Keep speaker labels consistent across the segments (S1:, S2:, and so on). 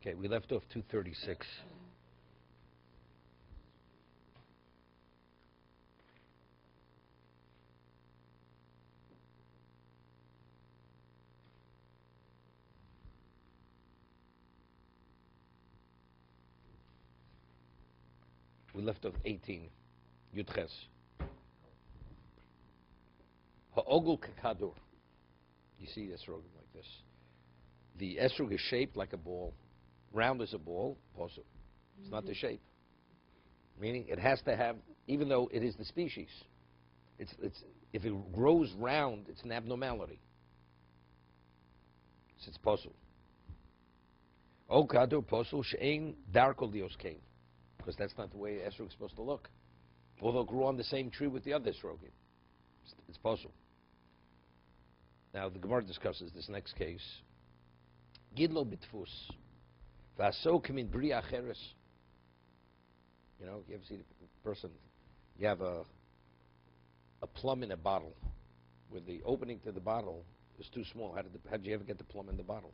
S1: Okay, we left off 236. We left off 18. Yudches. Ha'ogul kakadur. You see esrog like this. The esrog is shaped like a ball, round as a ball. Also, it's not the shape. Meaning, it has to have, even though it is the species, it's if it grows round, it's an abnormality. So it's possible. O kadur possible she'ein darkol dios kain, because that's not the way esrog is supposed to look. Although it grew on the same tree with the other esrogim, it's possible. Now the Gemara discusses this next case. Gidlo bitfus, v'aso kamin bri acheres. You know, you ever see the person? You have a plum in a bottle, where the opening to the bottle is too small. How did you ever get the plum in the bottle?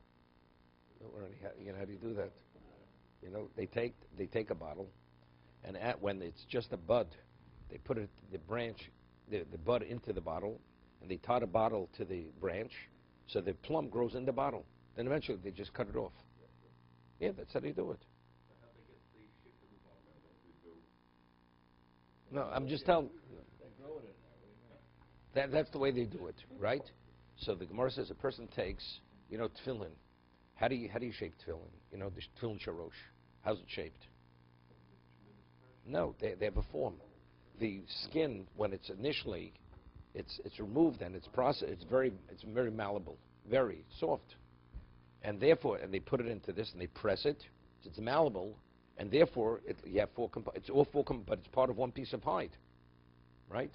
S1: You know, how do you do that? You know, they take a bottle, and when it's just a bud, they put the bud into the bottle, and they tie the bottle to the branch, so the plum grows in the bottle. Then eventually they just cut it off. Yeah, that's how they do it. No, I'm just telling. That's the way they do it, right? So the Gemara says a person takes, you know, tefillin. How do you shape tefillin? You know, the tefillin sharosh. How's it shaped? No, they have a form. The skin, when it's initially, it's removed and it's processed. It's very malleable, very soft, and therefore, and they put it into this and they press it. So it's malleable, and therefore you have it's all four, but it's part of one piece of hide, right?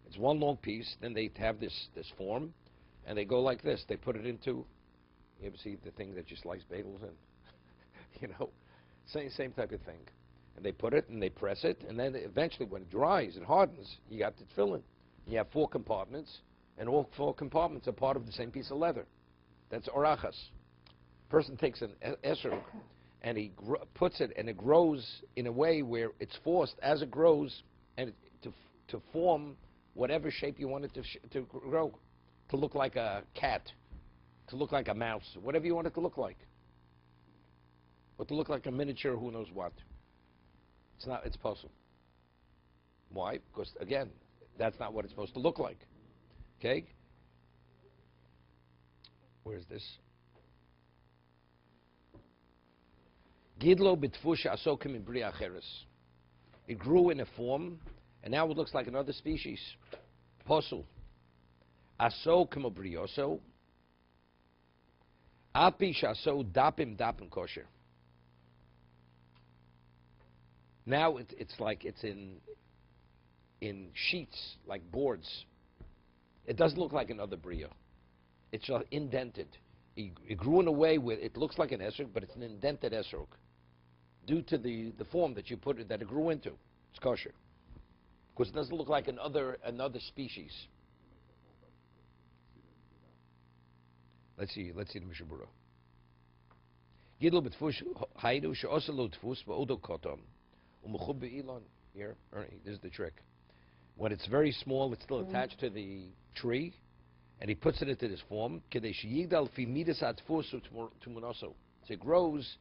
S1: It's one long piece. Then they have this form, and they go like this. They put it into. You ever see the thing that you slice bagels in? You know, same type of thing. And they put it and they press it, and then eventually, when it dries, it hardens. You got the tefillin. You have 4 compartments, and all 4 compartments are part of the same piece of leather. That's orachas. Person takes an esrog, and he puts it, and it grows in a way where it's forced as it grows, and to form whatever shape you want it to grow, to look like a cat, to look like a mouse, whatever you want it to look like, or to look like a miniature, who knows what. It's possible. Why? Because again, that's not what it's supposed to look like. Okay? Where's this? Gidlo bitfush asokim in bri acheres. It grew in a form, and now it looks like another species. Posul. Aso kemo brioso. Api shaso dapim kosher. Now it's like it's in sheets, like boards. It doesn't look like another brio. It's indented. It grew in a way where it looks like an esrog, but it's an indented esrog, due to the form that you put it, that it grew into. It's kosher, because it doesn't look like another species. Let's see the Mishna Berura. Gidlo b'tfush haidu she'osa lo tfus ba'odo kotom. Here, Ernie, this is the trick. When it's very small, it's still attached to the tree, and he puts it into this form. So it grows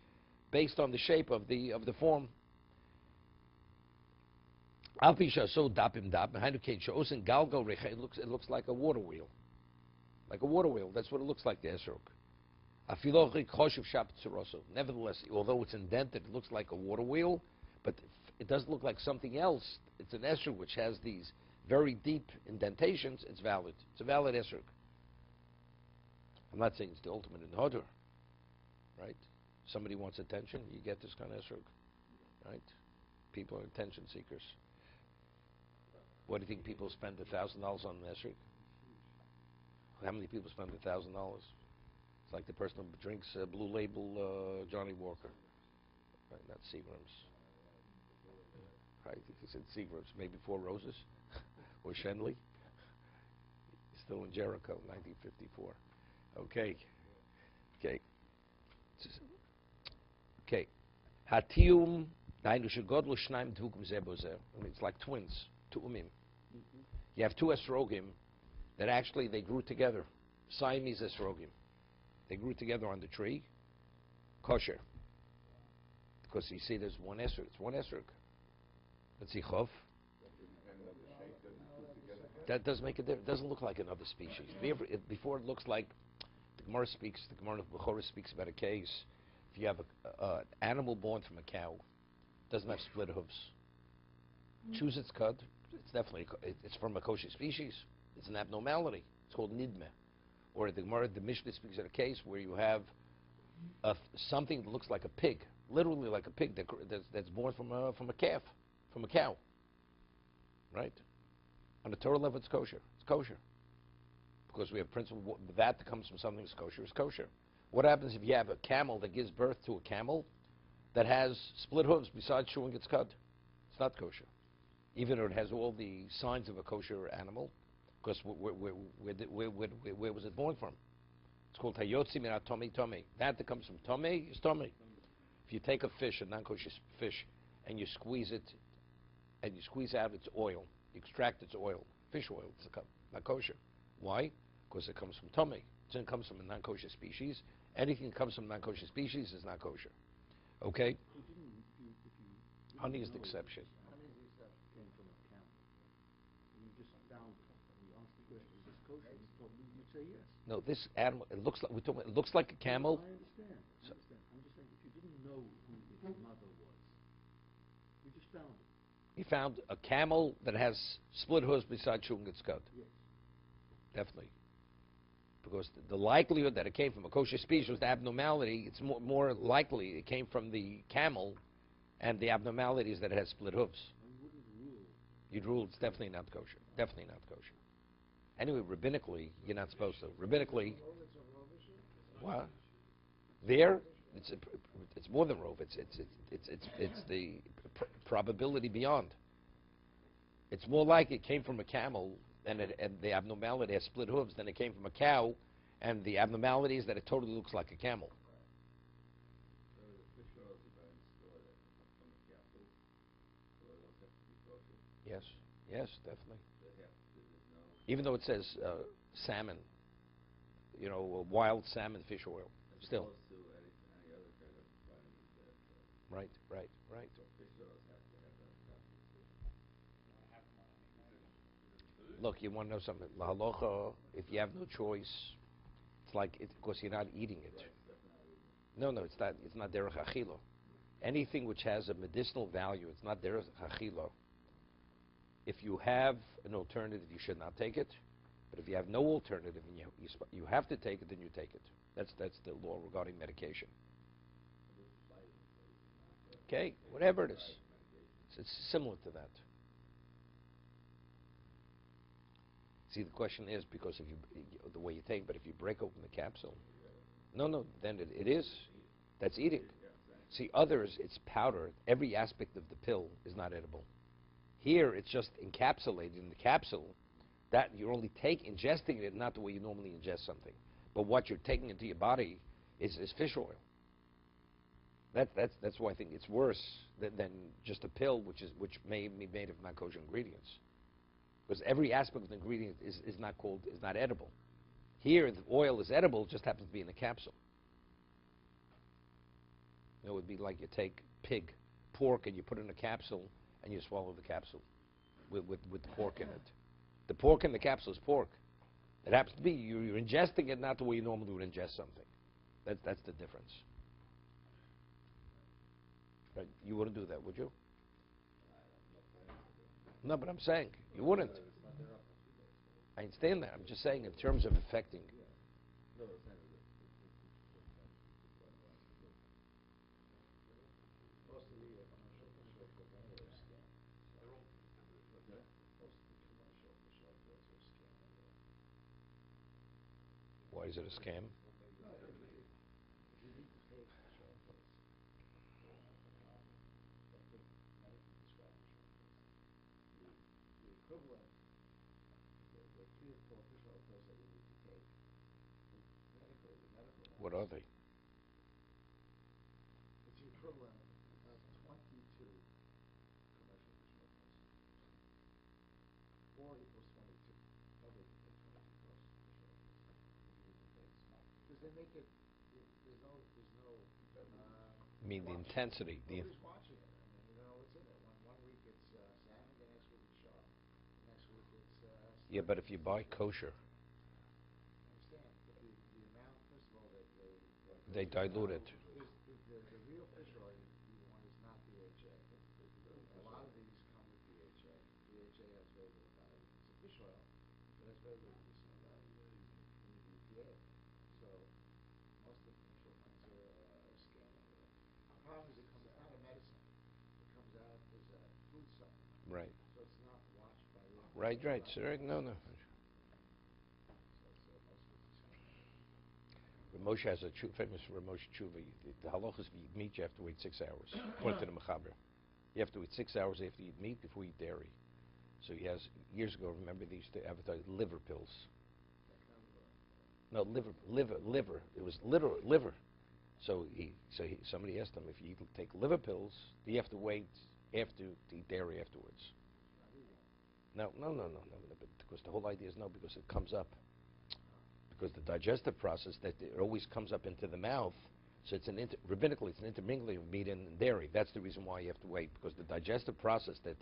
S1: based on the shape of the form. It looks like a water wheel. Like a water wheel. That's what it looks like, the esrog. Nevertheless, although it's indented, it looks like a water wheel, but it doesn't look like something else. It's an esrog which has these very deep indentations. It's valid. It's a valid esrog. I'm not saying it's the ultimate in hodor, right? Somebody wants attention, you get this kind of esrog, right? People are attention seekers. What do you think people spend $1,000 on an esrog? How many people spend $1,000? It's like the person who drinks Blue Label Johnny Walker, right? Not Seagram's. Right? He said Seagram's, maybe Four Roses or Shenley. Still in Jericho, 1954. Okay. Okay. Hatium, it's like twins, tu'umim. You have two esrogim that actually they grew together. Siamese esrogim. They grew together on the tree. Kosher. Because you see there's one esrog. It's one esrog. Let's see, chov. That does make a difference. It doesn't look like another species. Before it looks like, the Gemara Bechorah speaks about a case. If you have an animal born from a cow, doesn't have split hooves. Choose its cud. It's definitely, it's from a kosher species. It's an abnormality. It's called nidme. Or the Gemara, the Mishnah speaks of a case where you have something that looks like a pig, literally like a pig that's born from a calf, from a cow. Right? On the Torah level, it's kosher. It's kosher. Because we have principle that comes from something that's kosher is kosher. What happens if you have a camel that gives birth to a camel that has split hooves besides chewing its cud? It's not kosher. Even though it has all the signs of a kosher animal, because where was it born from? It's called hayotzi minat tomei. That comes from tomei is tomei. If you take a fish, a non-kosher fish, and you squeeze it, and you squeeze out its oil, you extract its oil, fish oil, it's not kosher. Why? Because it comes from tomei. It comes from a non-kosher species. Anything that comes from a non-kosher species is not kosher. Okay? Honey is the exception. No, this animal, it looks like it looks like a camel.
S2: I understand. So, I'm just saying, if you didn't know who its mother was, you just found it.
S1: He found a camel that has split hooves beside chewing its cud.
S2: Yes.
S1: Definitely. Because the likelihood that it came from a kosher species was the abnormality. It's more likely it came from the camel, and the abnormality is that it has split hooves.
S2: You wouldn't rule.
S1: You'd rule it's definitely not kosher. Definitely not kosher. Anyway, rabbinically, you're not supposed to. Rabbinically, what? There, it's more than rove. It's the probability beyond. It's more like it came from a camel, and the abnormality has split hooves, than it came from a cow, and the abnormality is that it totally looks like a camel. Yes, yes, definitely. Even though it says salmon, wild salmon fish oil, still. Right. Look, you want to know something? La halacha, if you have no choice, it's like, because you're not eating it. No, it's not. It's not derech achila. Anything which has a medicinal value, it's not derech achila. If you have an alternative, you should not take it. But if you have no alternative and you have to take it, then you take it. That's the law regarding medication. Okay, whatever it is, it's similar to that. See, the question is because if the way you take, but if you break open the capsule, then it is. That's eating. See, others, it's powder. Every aspect of the pill is not edible. Here, it's just encapsulated in the capsule. That you're only ingesting it, not the way you normally ingest something. But what you're taking into your body is fish oil. That's why I think it's worse than just a pill, which may be made of non-kosher ingredients. Because every aspect of the ingredient is not edible. Here, the oil is edible, it just happens to be in a capsule. It would be like you take pork, and you put it in a capsule, and you swallow the capsule with the pork in it. The pork in the capsule is pork. It happens to be you're ingesting it not the way you normally would ingest something. That's the difference. Right? You wouldn't do that, would you? No, but I'm saying you wouldn't. I understand that. I'm just saying in terms of affecting. Why is it a scam? What are they?
S2: equivalent of 22 commercial fish markets. 4 equals 22. Probably 22 gross fish markets. Because they make it, there's no,
S1: I mean, the intensity.
S2: Nobody's watching it. I mean, you don't know what's in it. One week it's salmon, the next week it's shark. The next week it's...
S1: Yeah, but if you buy kosher,
S2: I understand, but the amount, first of all,
S1: they dilute it.
S2: The real fish oil you want is not DHA. A lot of these come with DHA. DHA has very little value. It's a fish oil, but has very little medicinal value in the EPA. So most of the commercial ones are scamming with it. The problem is it's not a medicine. It comes out as a food supplement.
S1: Right.
S2: So it's not watched by the
S1: Right. So, no.
S2: So most of it's
S1: Ramosha has a famous Ramosha tshuva. The halachas, if you eat meat, you have to wait 6 hours. According to the Mechaber, you have to wait 6 hours after you eat meat before you eat dairy. So he has, years ago, remember they used to advertise liver pills. No, liver. It was literal liver. So somebody asked him, if you take liver pills, do you have to wait to eat dairy afterwards? No, because the whole idea is no, because it comes up. Because the digestive process, that it always comes up into the mouth, so it's rabbinically, it's an intermingling of meat and dairy. That's the reason why you have to wait, because the digestive process, that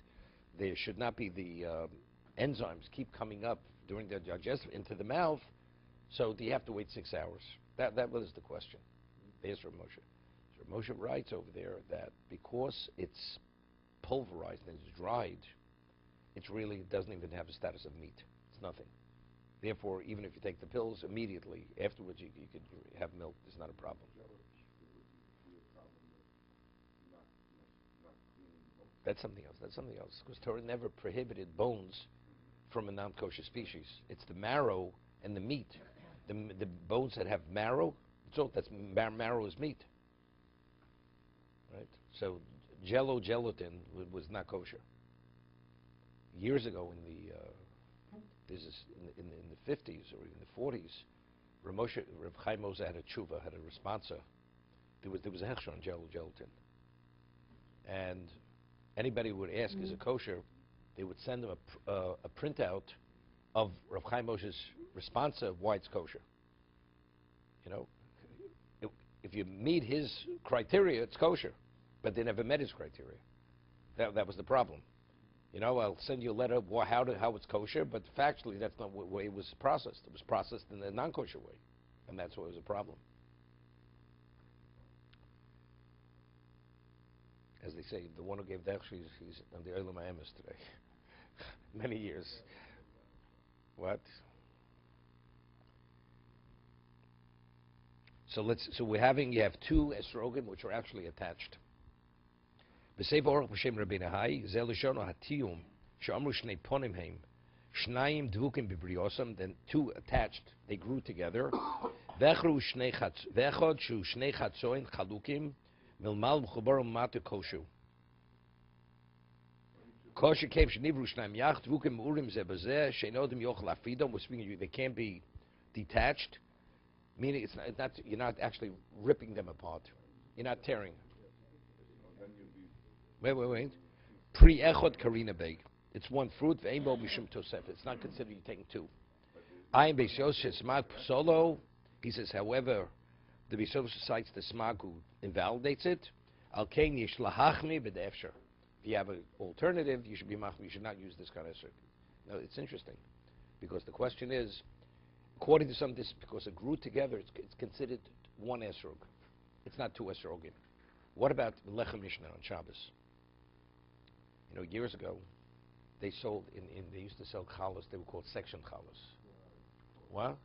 S1: there should not be the enzymes keep coming up during the digestive into the mouth, so do you have to wait 6 hours? That was the question. There's Rav Moshe. So Rav Moshe writes over there that because it's pulverized and it's dried, it really doesn't even have the status of meat. It's nothing. Therefore, even if you take the pills immediately, afterwards you could have milk. There's not a problem. That's something else. Because Torah never prohibited bones from a non-kosher species. It's the marrow and the meat. The bones that have marrow, marrow is meat. Right? So gelatin was not kosher. Years ago in the in the 50s or even the 40s, Rav Chaim Moshe had a tshuva, had a responsa. There was a hechsher on gelatin, and anybody who would ask, is it kosher? They would send them a printout of Rav Chaim Moshe's responsa of why it's kosher. You know, if you meet his criteria, it's kosher, but they never met his criteria. That was the problem. You know, I'll send you a letter of how it's kosher, but factually that's not the way it was processed. It was processed in a non-kosher way, and that's why it was a problem. As they say, the one who gave the hechsher, he's on the Olam Ha'emes today. Many years. What? So you have two esrogim which are actually attached. B'seif orach b'shem Rabbeinu Hai, zeh l'shono hatiyum, she'amru shnei ponim heim, shnayim dvukim b'briosam, then two attached, they grew together. V'echad shu shnei chatzoin chalukim, milmal m'chubarum matu koshu. Kosher kev shnivru shnayim yach, dvukim urim zeh b'zeh, she'enodim yochel afidom, we're speaking, they can't be detached, meaning it's not, you're not actually ripping them apart. You're not tearing. Wait. Pri echot karina beg. It's one fruit. Ve'emo mishum tosef. It's not considered you taking two. Ayin beis Yosef smag solo. He says, however, the beis Yosef cites the smag who invalidates it. Al kein yesh lahachmi b'de'efsher. If you have an alternative, you should be machmi. You should not use this kind of esrog. Now it's interesting, because the question is, according to some, this because it grew together, it's considered one esrog. It's not two esrogim. What about lechem Mishnah on Shabbos? You know, years ago, they sold they used to sell challahs. They were called section challahs. What?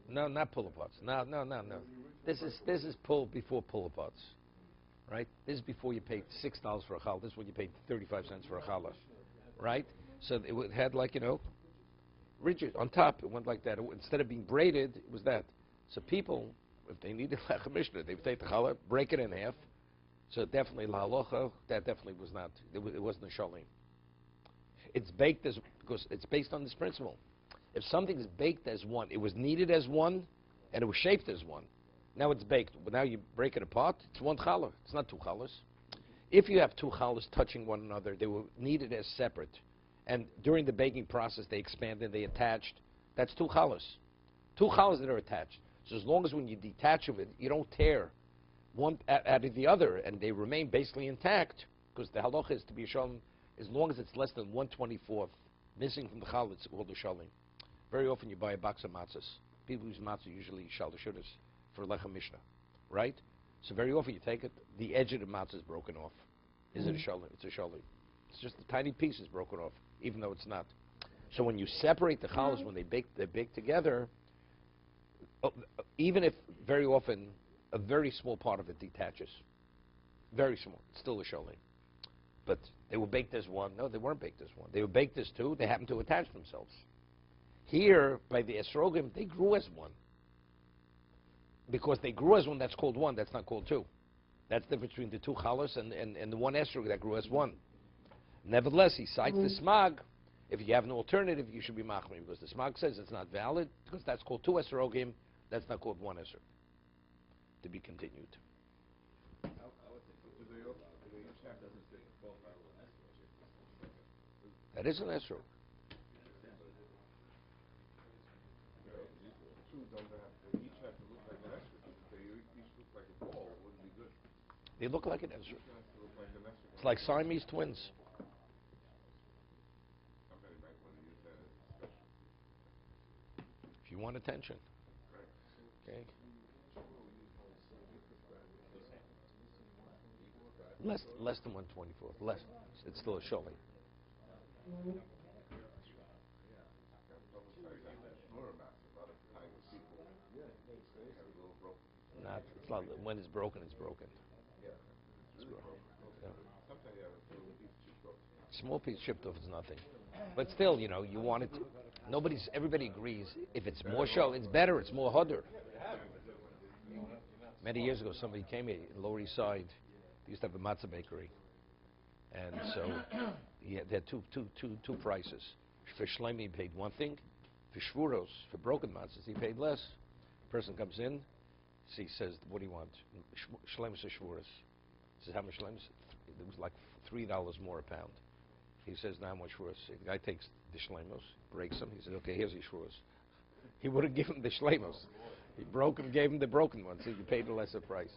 S1: No, not pull-aparts. No. This is before pull-aparts, right? This is before you paid $6 for a challah. This is when you paid 35 cents for a challah, right? So it had, like, you know, rigid on top. It went like that. Instead of being braided, it was that. So people, if they needed lechem Mishnah, they would take the challah, break it in half. So definitely la halacha, that definitely was not, it wasn't a shalim. It's baked because it's based on this principle. If something is baked as one, it was kneaded as one, and it was shaped as one, Now it's baked. But now you break it apart. It's one challah. It's not two challahs. If you have two challahs touching one another, they were needed as separate. And during the baking process, they expanded, they attached. That's two challahs. Two challahs that are attached. So as long as when you detach of it, you don't tear one out of the other, and they remain basically intact, because the halacha is to be shalom, as long as it's less than 1/24th missing from the challah, it's called a shalom. Very often you buy a box of matzahs. People use matzah usually shaloshudas for lechem mishnah, right? So very often you take it, the edge of the matzah is broken off. Is it a shalom? It's a shalom. It's just a tiny piece is broken off, even though it's not. So when you separate the challahs, when they bake together, even if very often a very small part of it detaches, very small, it's still a shalom. But they were baked as one. No, they weren't baked as one. They were baked as two. They happened to attach themselves. Here, by the esrogim, they grew as one. Because they grew as one, that's called one. That's not called two. That's the difference between the two challahs and the one esrog that grew as one. Nevertheless, he cites the smag. If you have an alternative, you should be machmir, because the smag says it's not valid, because that's called two esrogim. That's not called one esrog. To be continued. That is an esrog. They look like an esrog. It's like Siamese twins. If you want attention. Okay. Less than 1/24th. Less. It's still a showing. It's not, when it's broken, it's broken. It's broken. Yeah. Small piece chipped off is nothing. But still, you know, you want it to, everybody agrees, if it's more show, it's better, it's more hodder. Many years ago, somebody came here in Lower East Side. They used to have a matzah bakery. And so they had two prices. For shleimi, he paid one thing. For shvuros, for broken matzahs, he paid less. Person comes in, he says, "What do you want?" Shlemis or shvuros? He says, "How much shlemis?" It was like $3 more a pound. He says, "Now how much shvuros?" The guy takes the shlemos, breaks them. He said, "Okay, here's your shvuros." He would have given him the shlemos. He broke them, gave him the broken ones, so he paid a lesser price.